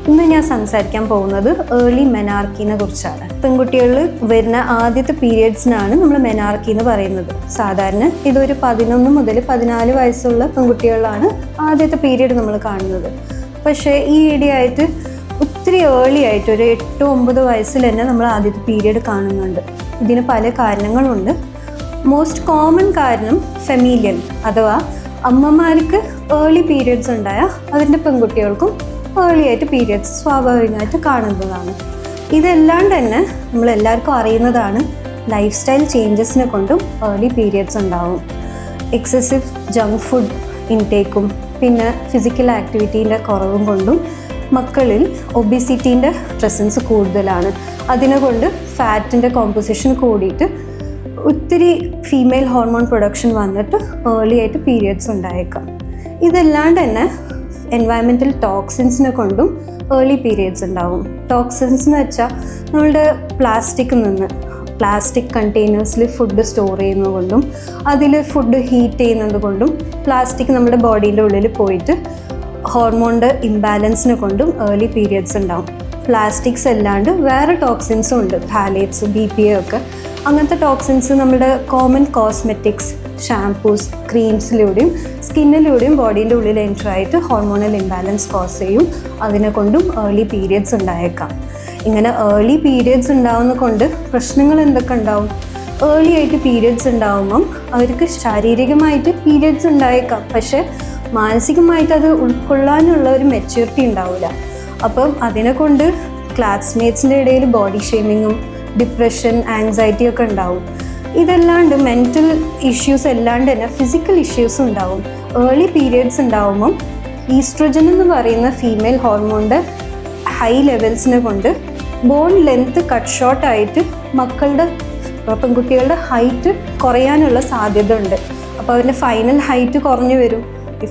ഇന്ന് ഞാൻ സംസാരിക്കാൻ പോകുന്നത് ഏർലി മെനാർക്കിനെ കുറിച്ചാണ്. പെൺകുട്ടികളിൽ വരുന്ന ആദ്യത്തെ പീരിയഡ്സിനാണ് നമ്മൾ മെനാർക്കി എന്ന് പറയുന്നത്. സാധാരണ ഇതൊരു 11 മുതൽ 14 വയസ്സുള്ള പെൺകുട്ടികളിലാണ് ആദ്യത്തെ പീരിയഡ് നമ്മൾ കാണുന്നത്. പക്ഷേ ഈ ഇടയായിട്ട് ഒത്തിരി ഏർലി ആയിട്ട് ഒരു 8-9 വയസ്സിൽ തന്നെ നമ്മൾ ആദ്യത്തെ പീരിയഡ് കാണുന്നുണ്ട്. ഇതിന് പല കാരണങ്ങളുണ്ട്. മോസ്റ്റ് കോമൺ കാരണം ഫെമീലിയൽ അഥവാ അമ്മമാർക്ക് ഏർലി പീരിയഡ്സ് ഉണ്ടായാൽ അതിൻ്റെ പെൺകുട്ടികൾക്കും ഏർലി ആയിട്ട് പീരിയഡ്സ് സ്വാഭാവികമായിട്ട് കാണുന്നതാണ്. ഇതല്ലാണ്ട് തന്നെ നമ്മളെല്ലാവർക്കും അറിയുന്നതാണ് ലൈഫ് സ്റ്റൈൽ ചേഞ്ചസിനെ കൊണ്ടും ഏർലി പീരിയഡ്സ് ഉണ്ടാവും. എക്സസീവ് ജങ്ക് ഫുഡ് ഇൻടേക്കും പിന്നെ ഫിസിക്കൽ ആക്ടിവിറ്റീൻ്റെ കുറവും കൊണ്ടും മക്കളിൽ ഒബിസിറ്റീൻ്റെ പ്രസൻസ് കൂടുതലാണ്. അതിനെക്കൊണ്ട് ഫാറ്റിൻ്റെ കോമ്പോസിഷൻ കൂടിയിട്ട് ഒത്തിരി ഫീമെയിൽ ഹോർമോൺ പ്രൊഡക്ഷൻ വന്നിട്ട് ഏർലി ആയിട്ട് പീരിയഡ്സ് ഉണ്ടായേക്കാം. ഇതല്ലാണ്ട് തന്നെ എൻവയറമെൻ്റൽ ടോക്സിൻസിനെ കൊണ്ടും ഏർലി പീരിയഡ്സ് ഉണ്ടാവും. ടോക്സിൻസ് എന്ന് വെച്ചാൽ നമ്മളുടെ പ്ലാസ്റ്റിക് കണ്ടെയ്നേഴ്സിൽ ഫുഡ് സ്റ്റോർ ചെയ്യുന്നത് കൊണ്ടും അതിൽ ഫുഡ് ഹീറ്റ് ചെയ്യുന്നത് കൊണ്ടും പ്ലാസ്റ്റിക് നമ്മുടെ ബോഡീൻ്റെ ഉള്ളിൽ പോയിട്ട് ഹോർമോണിൻ്റെ ഇംബാലൻസിനെ കൊണ്ടും ഏർലി പീരിയഡ്സ് ഉണ്ടാവും. പ്ലാസ്റ്റിക്സ് അല്ലാണ്ട് വേറെ ടോക്സിൻസും ഉണ്ട്, ഫാലേറ്റ്സ്, BPA ഒക്കെ. അങ്ങനത്തെ ടോക്സിൻസ് നമ്മുടെ കോമൺ കോസ്മെറ്റിക്സ്, ഷാംപൂസ്, ക്രീംസിലൂടെയും സ്കിന്നിലൂടെയും ബോഡീൻ്റെ ഉള്ളിൽ എൻറ്റർ ആയിട്ട് ഹോർമോണൽ ഇംബാലൻസ് കോസ് ചെയ്യും. അതിനെ കൊണ്ടും ഏർലി പീരിയഡ്സ് ഉണ്ടായേക്കാം. ഇങ്ങനെ ഏർലി പീരിയഡ്സ് ഉണ്ടാവുന്ന കൊണ്ട് പ്രശ്നങ്ങൾ എന്തൊക്കെ ഉണ്ടാവും? ഏർലി ആയിട്ട് പീരിയഡ്സ് ഉണ്ടാവുമ്പം അവർക്ക് ശാരീരികമായിട്ട് പീരിയഡ്സ് ഉണ്ടായേക്കാം, പക്ഷേ മാനസികമായിട്ട് അത് ഉൾക്കൊള്ളാനുള്ള ഒരു മെച്യൂരിറ്റി ഉണ്ടാവില്ല. അപ്പം അതിനെ കൊണ്ട് ക്ലാസ്മേറ്റ്സിൻ്റെ ഇടയിൽ ബോഡി ഷേമിങ്ങും ഡിപ്രഷൻ, ആങ്സൈറ്റി ഒക്കെ ഉണ്ടാവും. ഇതല്ലാണ്ട് മെൻ്റൽ ഇഷ്യൂസ് അല്ലാണ്ട് തന്നെ ഫിസിക്കൽ ഇഷ്യൂസും ഉണ്ടാവും. ഏർലി പീരിയഡ്സ് ഉണ്ടാവുമ്പം ഈസ്ട്രജൻ എന്ന് പറയുന്ന ഫീമെയിൽ ഹോർമോണിൻ്റെ ഹൈ ലെവൽസിനെ കൊണ്ട് ബോൺ ലെങ്ത് കട്ട് ഷോർട്ടായിട്ട് പെൺകുട്ടികളുടെ ഹൈറ്റ് കുറയാനുള്ള സാധ്യത ഉണ്ട്. അപ്പോൾ അവരുടെ ഫൈനൽ ഹൈറ്റ് കുറഞ്ഞു വരും.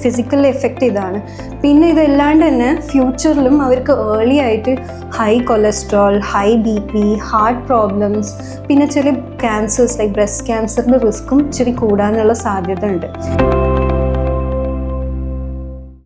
ഫിസിക്കൽ എഫക്റ്റ് ഇതാണ്. പിന്നെ ഇതല്ലാണ്ട് തന്നെ ഫ്യൂച്ചറിലും അവർക്ക് ഏർലി ആയിട്ട് high cholesterol, high BP, heart problems, പിന്നെ ചില ക്യാൻസേഴ്സ് ലൈക്ക് ബ്രസ്റ്റ് ക്യാൻസറിൻ്റെ റിസ്ക്കും ഇച്ചിരി കൂടാനുള്ള സാധ്യത ഉണ്ട്.